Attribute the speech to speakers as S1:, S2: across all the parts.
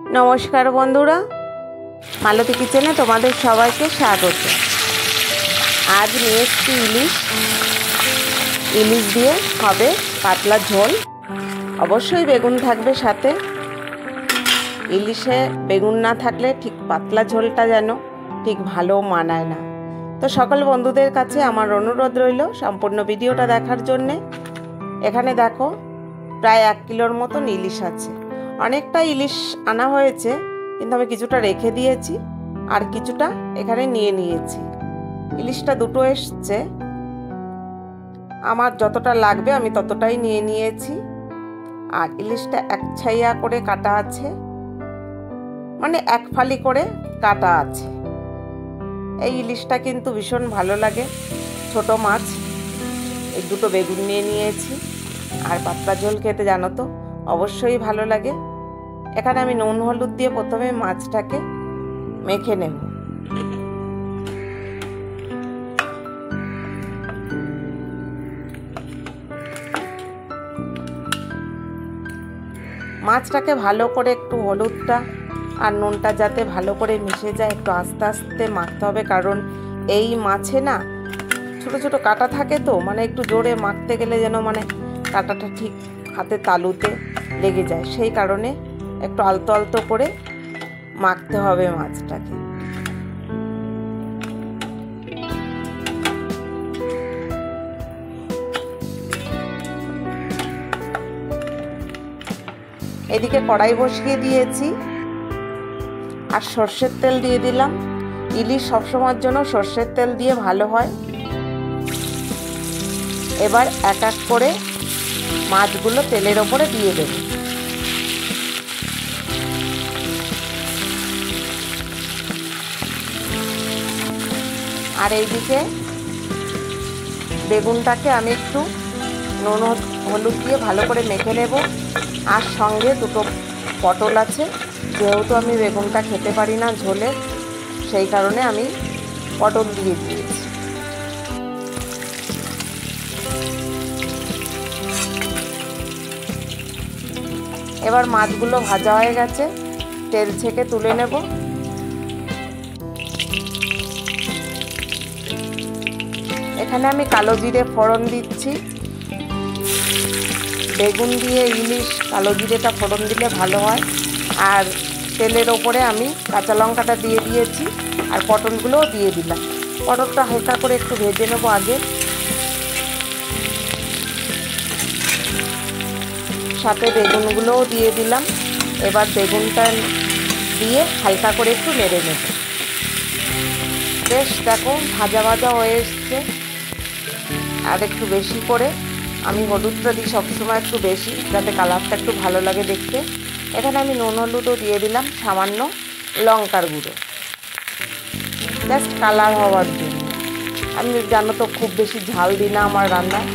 S1: नमस्कार बंधुरा मालती किचेने तुम्हारे सबाइके स्वागत। आज निये एसेछि इलिश दिए हबे पातला झोल। अवश्यई बेगुन थाकबे साथे। इलिशे बेगुन ना थाकले ठीक पातला झोलटा जेन ठीक भालो मानाय ना। तो सकल बंधुदेर काछे आमार अनुरोध रइल सम्पूर्ण भिडियोटा देखार जन्य। एखाने देखो प्राय 1 किलोर मतन इलिश आछे। अनेकटा इलिश आना हयेछे किन्तु आमि किछुटा रेखे दिएछि आर किछुटा एखाने निये नियेछि। इलिशटा दुटो एसेছে आमार যতটা লাগবে আমি ততটাই নিয়ে নিয়েছি। আর ইলিশটা এক ছাইয়া করে কাটা আছে, মানে এক ফালি করে কাটা আছে। এই ইলিশটা কিন্তু ভীষণ ভালো লাগে, ছোট মাছ। এই দুটো বেগুন নিয়ে নিয়েছি আর পাতলা ঝোল খেতে জানো তো অবশ্যই ভালো লাগে। এখানে আমি নুন হলুদ দিয়ে প্রথমে মাছটাকে মেখে নেব। মাছটাকে ভালো করে একটু হলুদটা আর নুনটা যাতে ভালো করে মিশে যায় একটু আস্তে আস্তে মাখতে হবে, কারণ এই মাছে না ছোট ছোট কাঁটা থাকে, তো মানে একটু জোরে মাখতে গেলে যেন মানে কাঁটাটা ঠিক হাতে তালুতে লেগে যায়, সেই কারণে একটু আলতো আলতো করে মাখতে হবে মাছটাকে। এদিকে কড়াই বসিয়ে দিয়েছি আর সরষের তেল দিয়ে দিলাম। ইলিশ সবসময়ের জন্য সরষের তেল দিয়ে ভালো হয়। এবার এক এক করে মাছগুলো তেলের ওপরে দিয়ে দেব। আর এইদিকে বেগুনটাকে আমি একটু নুন হলুদ দিয়ে ভালো করে মেখে নেব। আর সঙ্গে দুটো পটল আছে, যেহেতু আমি বেগুনটা খেতে পারি না ঝোলে, সেই কারণে আমি পটল দিয়ে দিয়েছি। এবার মাছগুলো ভাজা হয়ে গেছে, তেল ছেঁকে তুলে নেব। এখানে আমি কালো জিরে ফোড়ন দিচ্ছি। বেগুন দিয়ে ইলিশ কালো জিরেটা ফোড়ন দিলে ভালো হয়। আর তেলের ওপরে আমি কাঁচা লঙ্কাটা দিয়ে দিয়েছি আর পটলগুলোও দিয়ে দিলাম। পটলটা হালকা করে একটু ভেজে নেব আগে, সাথে বেগুনগুলোও দিয়ে দিলাম। এবার বেগুনটা দিয়ে হালকা করে একটু নেড়ে নেব। বেশ দেখো ভাজা ভাজা হয়ে এসছে। আর একটু বেশি করে আমি হলুদটা দিই সবসময় একটু বেশি, যাতে কালারটা একটু ভালো লাগে দেখতে। এখানে আমি নুন হলুদও দিয়ে দিলাম, সামান্য লঙ্কার গুঁড়ো, জাস্ট কালার হওয়ার জন্য। আমি জানো তো খুব বেশি ঝাল দিই না আমার রান্নায়।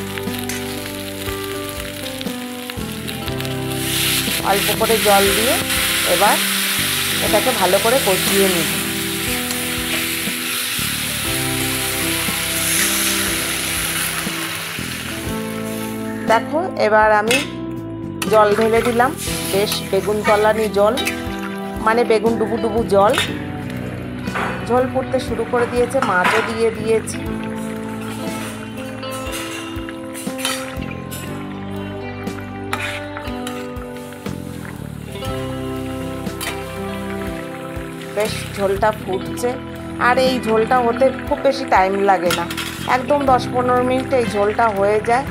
S1: অল্প করে জল দিয়ে এবার এটাকে ভালো করে কষিয়ে নিই। দেখো এবার আমি জল ঢেলে দিলাম, বেশ বেগুন তলানি জল, মানে বেগুন ডুবু ডুবু জল। ঝোল ফুটতে শুরু করে দিয়েছে, মাছও দিয়ে দিয়েছি। বেশ ঝোলটা ফুটছে। আর এই ঝোলটা হতে খুব বেশি টাইম লাগে না, একদম 10-15 মিনিটে এই ঝোলটা হয়ে যায়।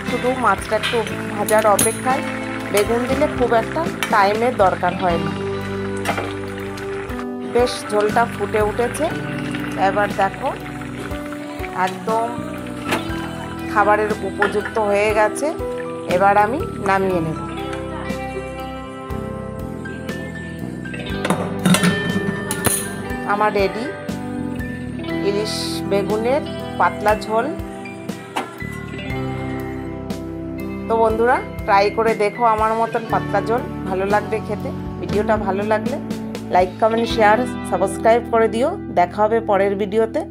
S1: শুধু মাছটা একটু ভাজার অপেক্ষায়। বেগুন দিলে খুব একটা টাইমের দরকার হয় না। বেশ ঝোলটা ফুটে উঠেছে। এবার দেখো একদম খাবারের উপযুক্ত হয়ে গেছে। এবার আমি নামিয়ে নেব। আমার রেডি ইলিশ বেগুনের পাতলা ঝোল। তো বন্ধুরা ট্রাই করে দেখো আমার মতন পাতলা ঝোল, ভালো লাগবে খেতে। ভিডিওটা ভালো লাগলে লাইক কমেন্ট শেয়ার সাবস্ক্রাইব করে দিও। দেখা হবে পরের ভিডিওতে।